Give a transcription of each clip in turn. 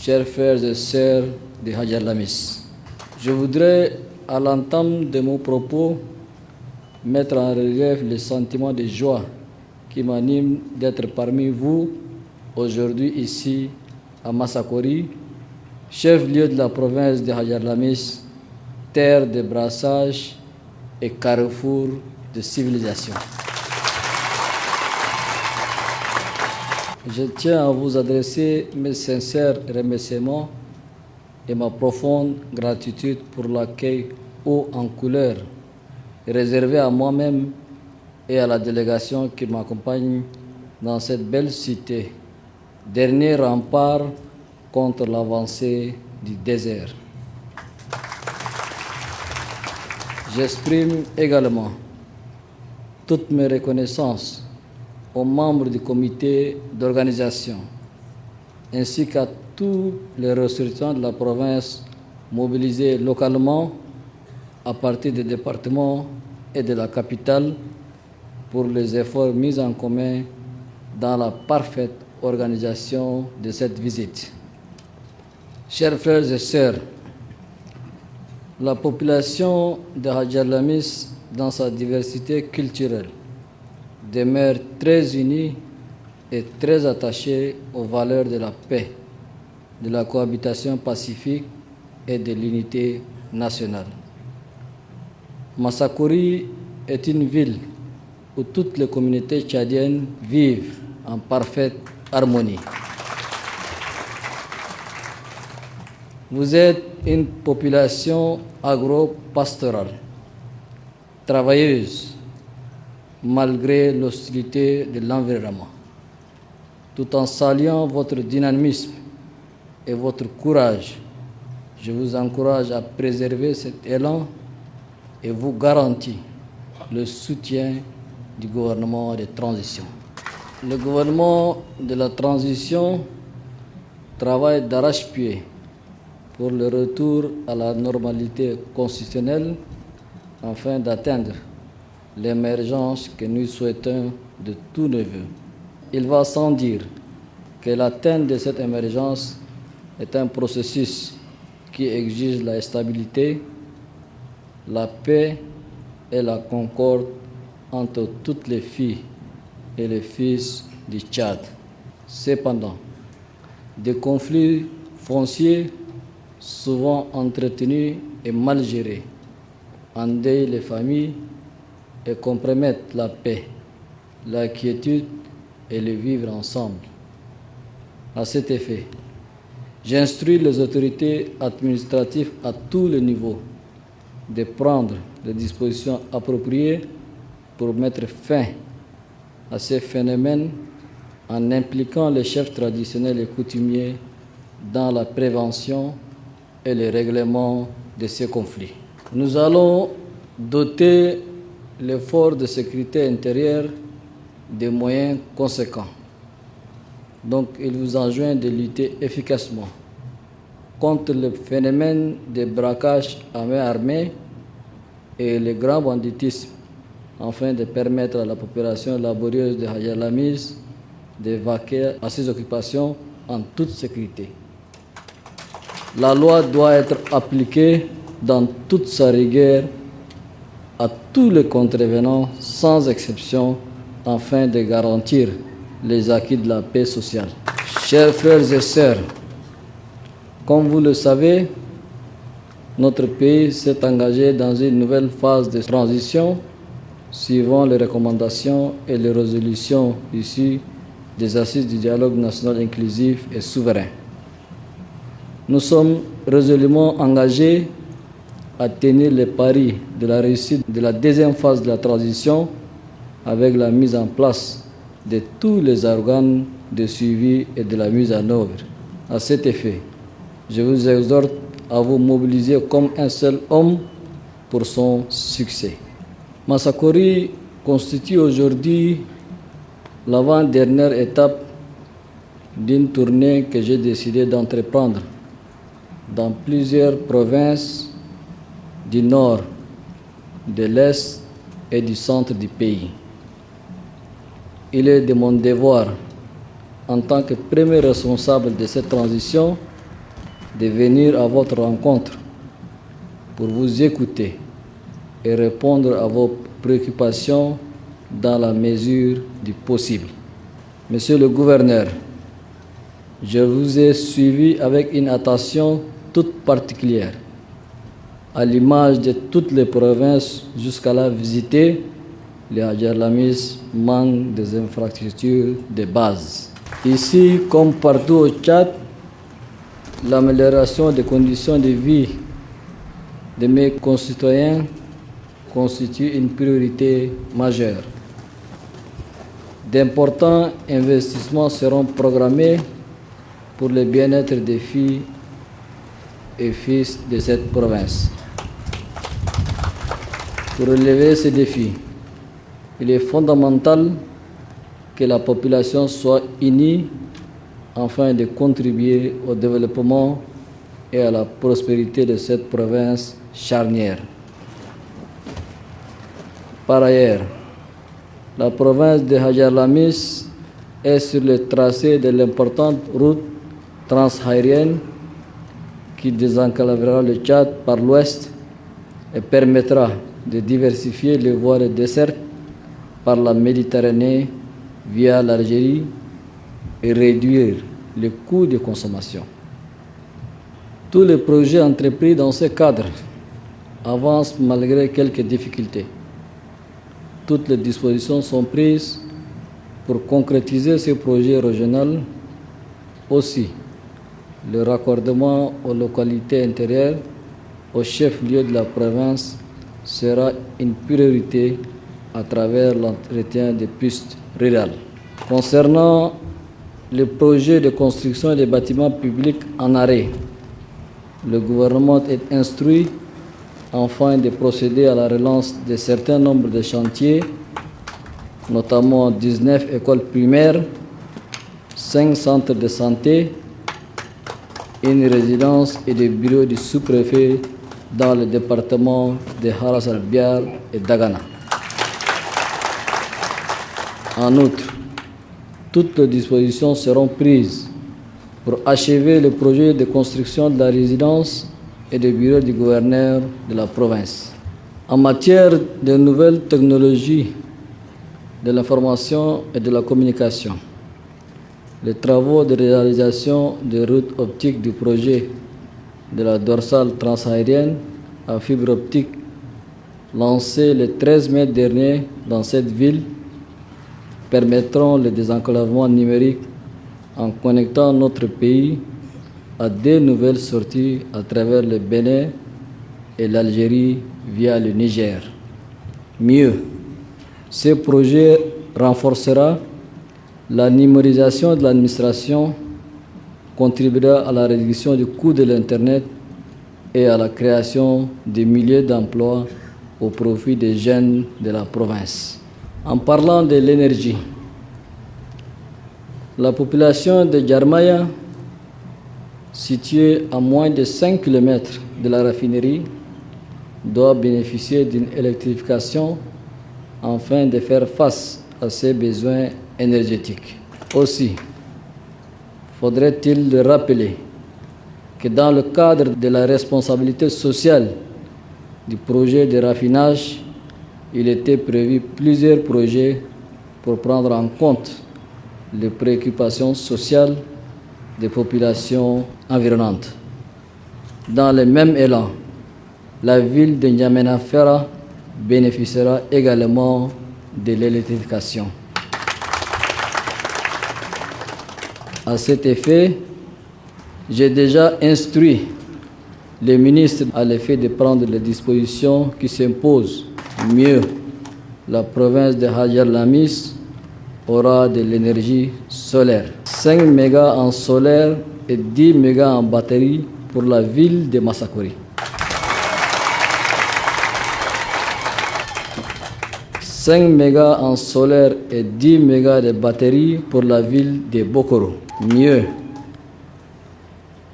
chers frères et sœurs de Hadj Lamis. Je voudrais, à l'entame de mon propos, mettre en relief le sentiment de joie qui m'anime d'être parmi vous aujourd'hui ici à Massakori, chef-lieu de la province de Hadj Lamis, terre de brassage et carrefour de civilisation. Je tiens à vous adresser mes sincères remerciements et ma profonde gratitude pour l'accueil haut en couleur réservé à moi-même et à la délégation qui m'accompagne dans cette belle cité, dernier rempart contre l'avancée du désert. J'exprime également toutes mes reconnaissances aux membres du comité d'organisation ainsi qu'à tous les ressortissants de la province mobilisés localement à partir des départements et de la capitale pour les efforts mis en commun dans la parfaite organisation de cette visite. Chers frères et sœurs, la population de Hadj Lamis, dans sa diversité culturelle, demeure très unie et très attachée aux valeurs de la paix, de la cohabitation pacifique et de l'unité nationale. Massakori est une ville où toutes les communautés tchadiennes vivent en parfaite harmonie. Vous êtes une population agro-pastorale, travailleuse, malgré l'hostilité de l'environnement. Tout en saluant votre dynamisme et votre courage, je vous encourage à préserver cet élan et vous garantis le soutien du gouvernement de transition. Le gouvernement de la transition travaille d'arrache-pied pour le retour à la normalité constitutionnelle afin d'atteindre l'émergence que nous souhaitons de tous nos vœux. Il va sans dire que l'atteinte de cette émergence est un processus qui exige la stabilité, la paix et la concorde entre toutes les filles et les fils du Tchad. Cependant, des conflits fonciers souvent entretenus et mal gérés endeuillent les familles et compromettent la paix, la quiétude et le vivre ensemble. À cet effet, j'instruis les autorités administratives à tous les niveaux de prendre les dispositions appropriées pour mettre fin à ces phénomènes en impliquant les chefs traditionnels et coutumiers dans la prévention et le règlement de ces conflits. Nous allons doter les forces de sécurité intérieure des moyens conséquents. Donc, il vous enjoint de lutter efficacement contre le phénomène de braquage à main armée et le grand banditisme afin de permettre à la population laborieuse de Hadj Lamis de vaquer à ses occupations en toute sécurité. La loi doit être appliquée dans toute sa rigueur à tous les contrevenants sans exception afin de garantir les acquis de la paix sociale. Chers frères et sœurs, comme vous le savez, notre pays s'est engagé dans une nouvelle phase de transition suivant les recommandations et les résolutions issues des assises du dialogue national inclusif et souverain. Nous sommes résolument engagés à tenir les paris de la réussite de la deuxième phase de la transition avec la mise en place de tous les organes de suivi et de la mise en œuvre. À cet effet, je vous exhorte à vous mobiliser comme un seul homme pour son succès. Massakori constitue aujourd'hui l'avant-dernière étape d'une tournée que j'ai décidé d'entreprendre dans plusieurs provinces du nord, de l'est et du centre du pays. Il est de mon devoir, en tant que premier responsable de cette transition, de venir à votre rencontre pour vous écouter et répondre à vos préoccupations dans la mesure du possible. Monsieur le gouverneur, je vous ai suivi avec une attention toute particulière, à l'image de toutes les provinces jusqu'à là visitées. Les Hadjar Lamis manquent des infrastructures de base. Ici, comme partout au Tchad, l'amélioration des conditions de vie de mes concitoyens constitue une priorité majeure. D'importants investissements seront programmés pour le bien-être des filles et fils de cette province. Pour relever ces défis, il est fondamental que la population soit unie afin de contribuer au développement et à la prospérité de cette province charnière. Par ailleurs, la province de Hadjar Lamis est sur le tracé de l'importante route transaérienne qui désenclavera le Tchad par l'ouest et permettra de diversifier les voies de desserte par la Méditerranée via l'Algérie et réduire les coûts de consommation. Tous les projets entrepris dans ce cadre avancent malgré quelques difficultés. Toutes les dispositions sont prises pour concrétiser ces projets régionaux. Aussi, le raccordement aux localités intérieures, au chef-lieu de la province, sera une priorité à travers l'entretien des pistes rurales. Concernant les projets de construction des bâtiments publics en arrêt, le gouvernement est instruit afin de procéder à la relance de certains nombres de chantiers, notamment 19 écoles primaires, 5 centres de santé, une résidence et des bureaux du sous-préfet dans le département de Haras al-Biar et Dagana. En outre, toutes les dispositions seront prises pour achever le projet de construction de la résidence et des bureaux du gouverneur de la province. En matière de nouvelles technologies de l'information et de la communication, les travaux de réalisation des routes optiques du projet de la dorsale transaérienne à fibre optique lancé le 13 mai dernier dans cette ville permettront le désenclavement numérique en connectant notre pays à des nouvelles sorties à travers le Bénin et l'Algérie via le Niger. Mieux, ce projet renforcera la numérisation de l'administration, contribuera à la réduction du coût de l'Internet et à la création de milliers d'emplois au profit des jeunes de la province. En parlant de l'énergie, la population de Djarmaya, située à moins de 5 km de la raffinerie, doit bénéficier d'une électrification afin de faire face à ses besoins énergétiques. Aussi, faudrait-il le rappeler que dans le cadre de la responsabilité sociale du projet de raffinage, il était prévu plusieurs projets pour prendre en compte les préoccupations sociales des populations environnantes. Dans le même élan, la ville de N'Djamena Ferra bénéficiera également de l'électrification. À cet effet, j'ai déjà instruit les ministres à l'effet de prendre les dispositions qui s'imposent. Mieux, la province de Hadjar Lamis aura de l'énergie solaire. 5 mégas en solaire et 10 mégas en batterie pour la ville de Massakori. 5 mégas en solaire et 10 mégas de batterie pour la ville de Bokoro. Mieux,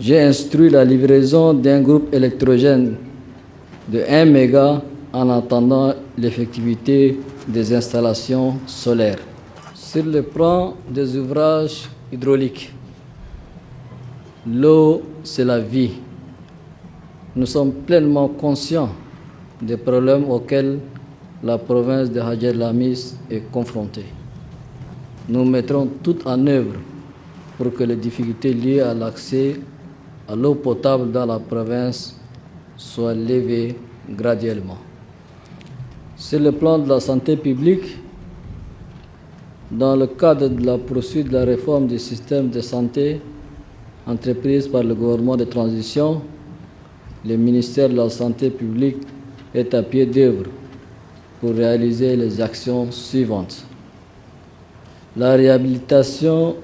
j'ai instruit la livraison d'un groupe électrogène de 1 méga en attendant l'effectivité des installations solaires. Sur le plan des ouvrages hydrauliques, L'eau, c'est la vie. Nous sommes pleinement conscients des problèmes auxquels la province de Hadjer Lamis est confrontée. Nous mettrons tout en œuvre pour que les difficultés liées à l'accès à l'eau potable dans la province soient levées graduellement. Sur le plan de la santé publique, dans le cadre de la poursuite de la réforme du système de santé entreprise par le gouvernement de transition, le ministère de la Santé publique est à pied d'œuvre pour réaliser les actions suivantes. La réhabilitation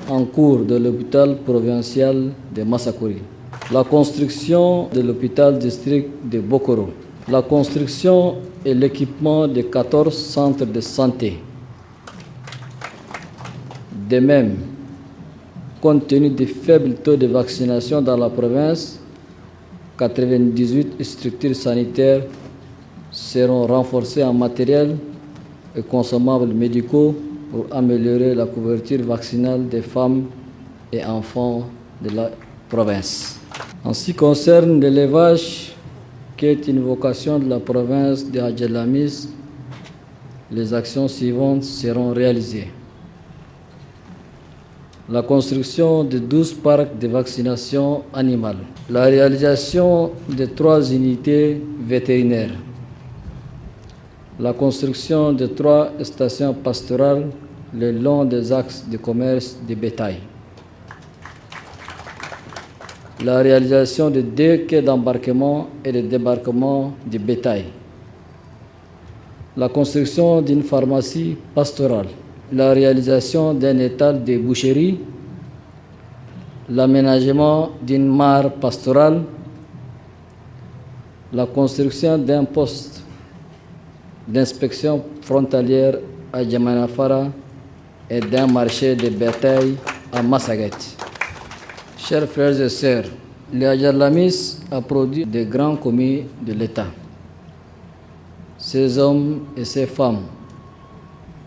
en cours de l'hôpital provincial de Massakori, la construction de l'hôpital district de Bokoro, la construction et l'équipement de 14 centres de santé. De même, compte tenu des faibles taux de vaccination dans la province, 98 structures sanitaires seront renforcées en matériel et consommables médicaux pour améliorer la couverture vaccinale des femmes et enfants de la province. En ce qui concerne l'élevage, qui est une vocation de la province de Hadjer Lamis, les actions suivantes seront réalisées. La construction de 12 parcs de vaccination animale, la réalisation de 3 unités vétérinaires, la construction de 3 stations pastorales le long des axes de commerce de bétail, la réalisation de 2 quais d'embarquement et de débarquement de bétail, la construction d'une pharmacie pastorale, la réalisation d'un étal de boucherie, l'aménagement d'une mare pastorale, la construction d'un poste d'inspection frontalière à Djamanafara et d'un marché de bétail à Massaguet. Chers frères et sœurs, le Hadjer Lamis a produit de grands commis de l'État. Ces hommes et ces femmes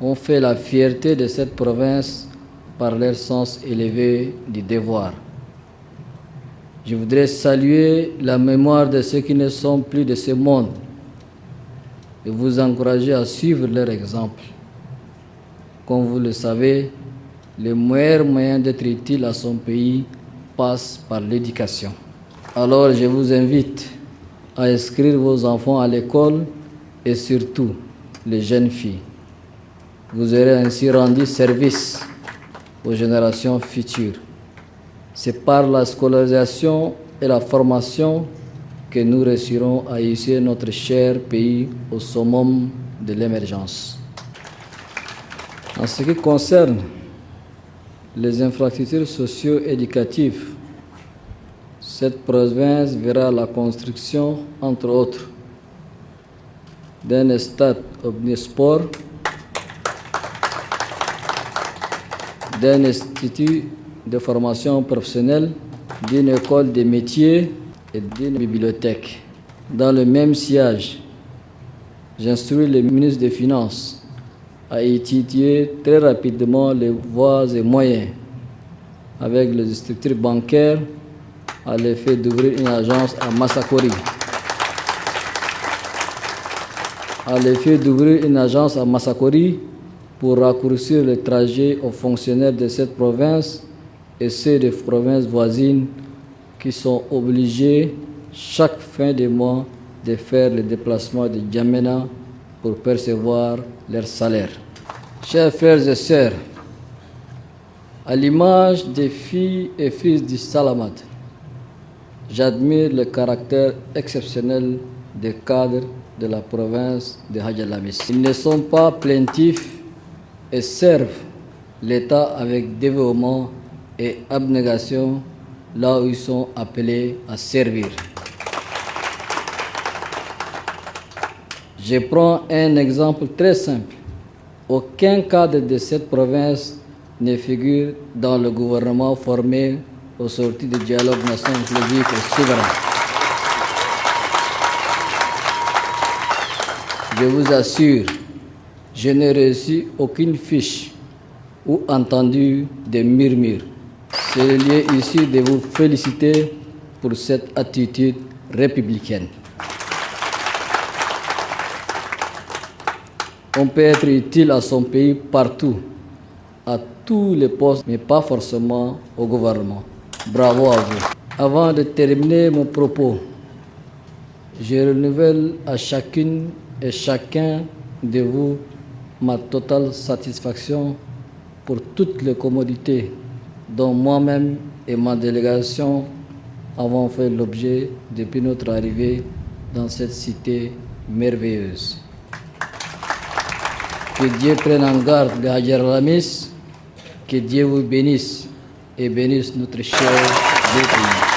ont fait la fierté de cette province par leur sens élevé du devoir. Je voudrais saluer la mémoire de ceux qui ne sont plus de ce monde et vous encourager à suivre leur exemple. Comme vous le savez, le meilleur moyen d'être utile à son pays passe par l'éducation. Alors je vous invite à inscrire vos enfants à l'école et surtout les jeunes filles. Vous aurez ainsi rendu service aux générations futures. C'est par la scolarisation et la formation que nous réussirons à hisser notre cher pays au summum de l'émergence. En ce qui concerne les infrastructures socio-éducatives, cette province verra la construction, entre autres, d'un stade omnisport, d'un institut de formation professionnelle, d'une école de métiers et d'une bibliothèque. Dans le même sillage, j'instruis le ministre des Finances à étudier très rapidement les voies et moyens avec les structures bancaires à l'effet d'ouvrir une agence à Massakori. À l'effet d'ouvrir une agence à Massakori pour raccourcir le trajet aux fonctionnaires de cette province et ceux des provinces voisines qui sont obligés chaque fin de mois de faire le déplacement de Djamena pour percevoir leur salaire. Chers frères et sœurs, à l'image des filles et fils du Salamat, j'admire le caractère exceptionnel des cadres de la province de Hadjer Lamis. Ils ne sont pas plaintifs et servent l'État avec dévouement et abnégation là où ils sont appelés à servir. Je prends un exemple très simple. Aucun cadre de cette province ne figure dans le gouvernement formé au sortir du dialogue national inclusif et souverain. Je vous assure, je n'ai reçu aucune fiche ou entendu des murmures C'est le lieu ici de vous féliciter pour cette attitude républicaine. On peut être utile à son pays partout, à tous les postes, mais pas forcément au gouvernement. Bravo à vous. Avant de terminer mon propos, je renouvelle à chacune et chacun de vous ma totale satisfaction pour toutes les commodités dont moi-même et ma délégation avons fait l'objet depuis notre arrivée dans cette cité merveilleuse. Que Dieu prenne en garde de Hadjar Ramis, que Dieu vous bénisse et bénisse notre cher pays.